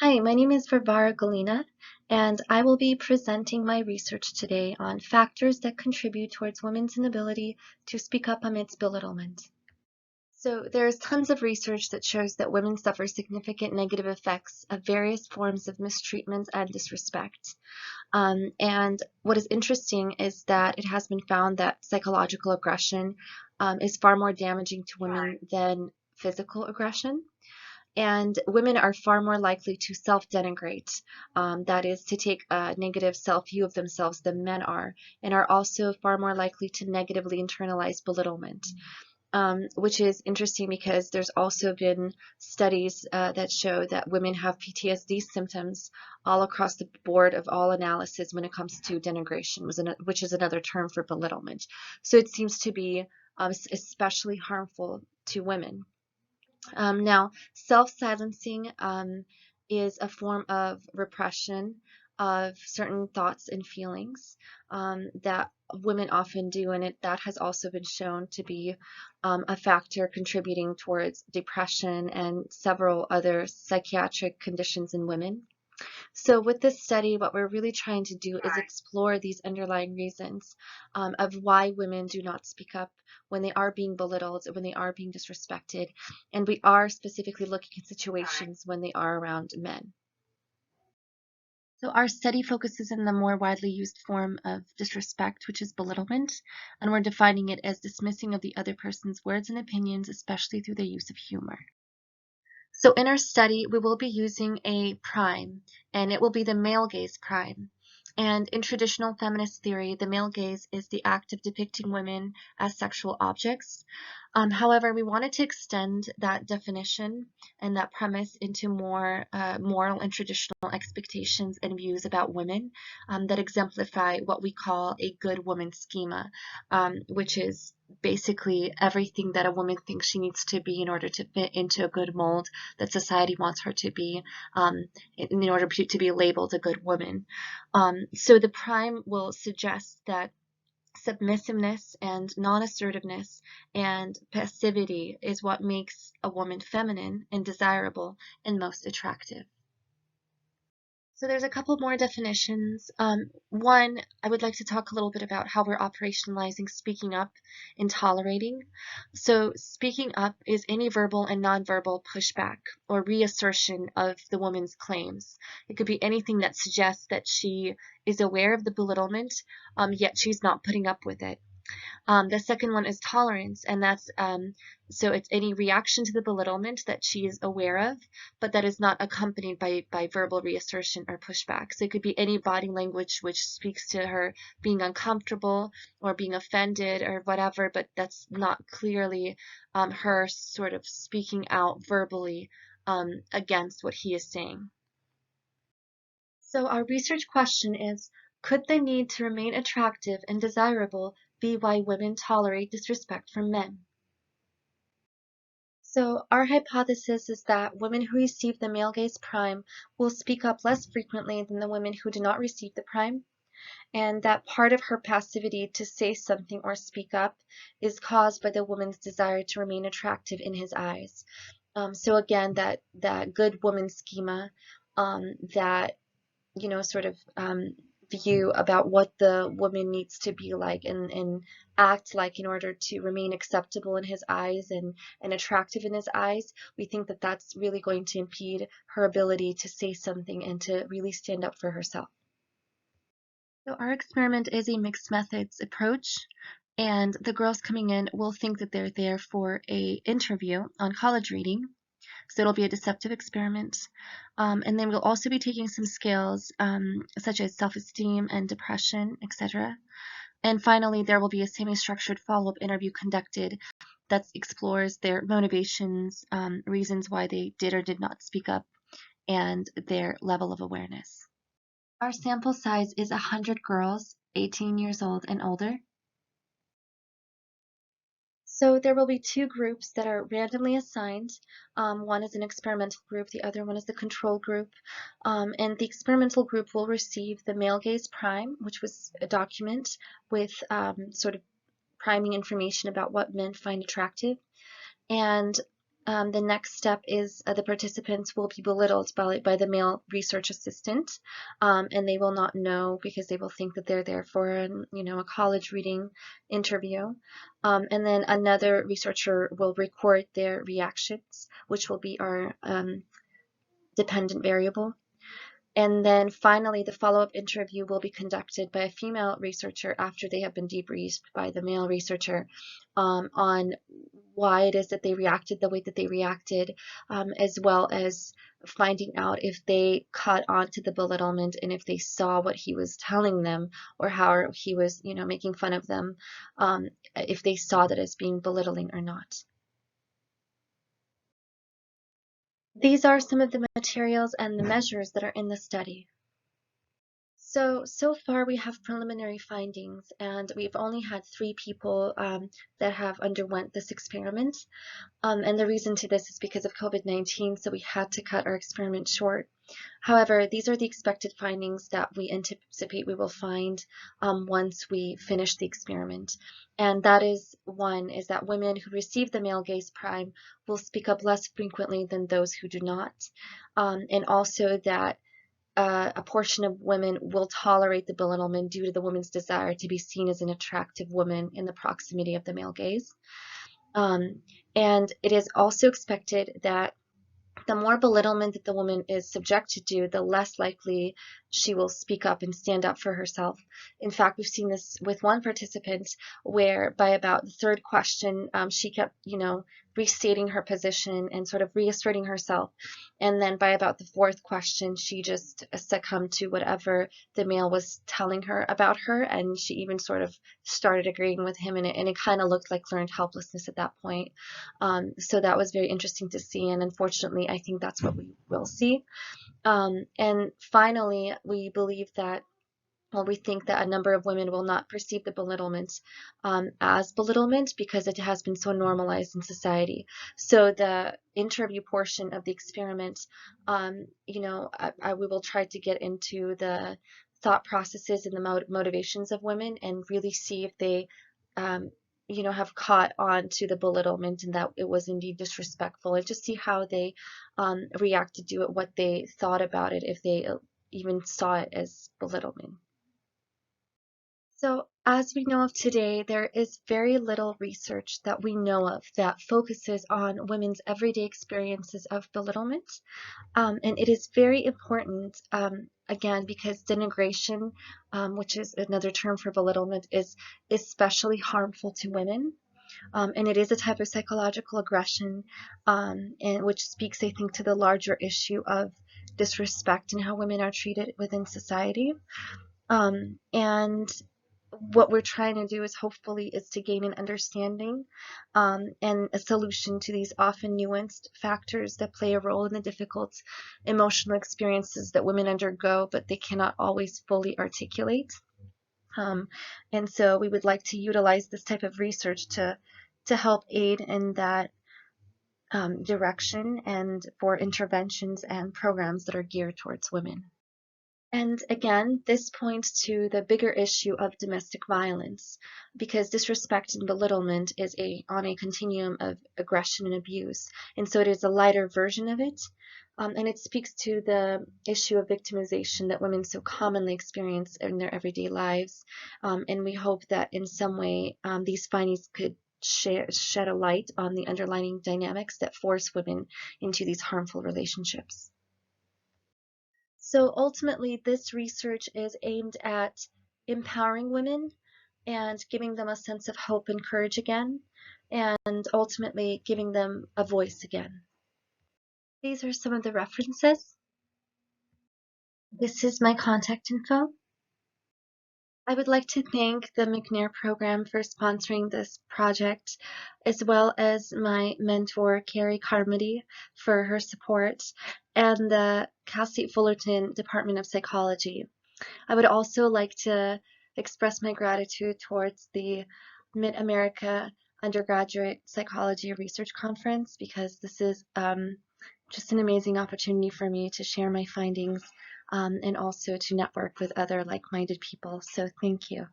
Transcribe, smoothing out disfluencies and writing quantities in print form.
Hi, my name is Varvara Galina, and I will be presenting my research today on factors that contribute towards women's inability to speak up amidst belittlement. So there's tons of research that shows that women suffer significant negative effects of various forms of mistreatment and disrespect. And what is interesting is that it has been found that psychological aggression is far more damaging to women than physical aggression. And women are far more likely to self-denigrate, that is, to take a negative self-view of themselves than men are, and are also far more likely to negatively internalize belittlement, which is interesting because there's also been studies that show that women have PTSD symptoms all across the board of all analysis when it comes to denigration, which is another term for belittlement. So it seems to be especially harmful to women. Now, self-silencing is a form of repression of certain thoughts and feelings that women often do, and that has also been shown to be a factor contributing towards depression and several other psychiatric conditions in women. So with this study, what we're really trying to do is explore these underlying reasons of why women do not speak up when they are being belittled, when they are being disrespected, and we are specifically looking at situations when they are around men. So our study focuses on the more widely used form of disrespect, which is belittlement, and we're defining it as dismissing of the other person's words and opinions, especially through the use of humor. So in our study, we will be using a prime, and it will be the male gaze prime. And in traditional feminist theory, the male gaze is the act of depicting women as sexual objects. However, we wanted to extend that definition and that premise into more moral and traditional expectations and views about women that exemplify what we call a good woman schema, which is basically everything that a woman thinks she needs to be in order to fit into a good mold that society wants her to be, in order to be labeled a good woman. So the prime will suggest that submissiveness and non-assertiveness and passivity is what makes a woman feminine and desirable and most attractive. So there's a couple more definitions. One, I would like to talk a little bit about how we're operationalizing speaking up and tolerating. So speaking up is any verbal and nonverbal pushback or reassertion of the woman's claims. It could be anything that suggests that she is aware of the belittlement, yet she's not putting up with it. The second one is tolerance, and that's so it's any reaction to the belittlement that she is aware of, but that is not accompanied by verbal reassertion or pushback. So it could be any body language which speaks to her being uncomfortable or being offended or whatever, but that's not clearly her sort of speaking out verbally against what he is saying. So our research question is, could the need to remain attractive and desirable be why women tolerate disrespect from men? So our hypothesis is that women who receive the male gaze prime will speak up less frequently than the women who do not receive the prime, and that part of her passivity to say something or speak up is caused by the woman's desire to remain attractive in his eyes. So again, that good woman schema, that sort of view about what the woman needs to be like and act like in order to remain acceptable in his eyes and attractive in his eyes, we think that that's really going to impede her ability to say something and to really stand up for herself. So our experiment is a mixed methods approach, and the girls coming in will think that they're there for a interview on college reading. So it'll be a deceptive experiment. And then we'll also be taking some scales such as self-esteem and depression, etc. And finally, there will be a semi-structured follow-up interview conducted that explores their motivations, reasons why they did or did not speak up, and their level of awareness. Our sample size is 100 girls, 18 years old and older. So there will be two groups that are randomly assigned. One is an experimental group, the other one is the control group. And the experimental group will receive the male gaze prime, which was a document with sort of priming information about what men find attractive. And the next step is the participants will be belittled by the male research assistant, and they will not know because they will think that they're there for a college reading interview. And then another researcher will record their reactions, which will be our dependent variable. And then finally, the follow-up interview will be conducted by a female researcher after they have been debriefed by the male researcher on why it is that they reacted the way that they reacted, as well as finding out if they caught on to the belittlement and if they saw what he was telling them or how he was, making fun of them, if they saw that as being belittling or not. These are some of the materials and the measures that are in the study. So far we have preliminary findings, and we've only had 3 people that have underwent this experiment. And the reason to this is because of COVID-19, so we had to cut our experiment short. However, these are the expected findings that we anticipate we will find once we finish the experiment. And that is, one, is that women who receive the male gaze prime will speak up less frequently than those who do not. And also that a portion of women will tolerate the belittlement due to the woman's desire to be seen as an attractive woman in the proximity of the male gaze. And it is also expected that the more belittlement that the woman is subjected to, the less likely she will speak up and stand up for herself. In fact, we've seen this with one participant where by about the 3rd question, she kept, restating her position and sort of reasserting herself. And then by about the 4th question, she just succumbed to whatever the male was telling her about her. And she even sort of started agreeing with him, and it kind of looked like learned helplessness at that point. So that was very interesting to see, and unfortunately, I think that's what we will see. And finally, we believe that, well, we think that a number of women will not perceive the belittlement as belittlement because it has been so normalized in society. So the interview portion of the experiment, we will try to get into the thought processes and the motivations of women and really see if they, have caught on to the belittlement and that it was indeed disrespectful, and just see how they reacted to it, what they thought about it, if they even saw it as belittlement. So, as we know of today, there is very little research that we know of that focuses on women's everyday experiences of belittlement. And it is very important, again, because denigration, which is another term for belittlement, is especially harmful to women. And it is a type of psychological aggression, and which speaks, I think, to the larger issue of disrespect and how women are treated within society. And what we're trying to do is hopefully is to gain an understanding and a solution to these often nuanced factors that play a role in the difficult emotional experiences that women undergo, but they cannot always fully articulate. And so we would like to utilize this type of research to help aid in that direction and for interventions and programs that are geared towards women. And again, this points to the bigger issue of domestic violence, because disrespect and belittlement is on a continuum of aggression and abuse. And so it is a lighter version of it. And it speaks to the issue of victimization that women so commonly experience in their everyday lives. And we hope that in some way these findings could shed a light on the underlying dynamics that force women into these harmful relationships. So ultimately, this research is aimed at empowering women and giving them a sense of hope and courage again, and ultimately giving them a voice again. These are some of the references. This is my contact info. I would like to thank the McNair program for sponsoring this project, as well as my mentor, Carrie Carmody, for her support, and the Cal State Fullerton Department of Psychology. I would also like to express my gratitude towards the Mid-America Undergraduate Psychology Research Conference, because this is just an amazing opportunity for me to share my findings and also to network with other like-minded people. So thank you.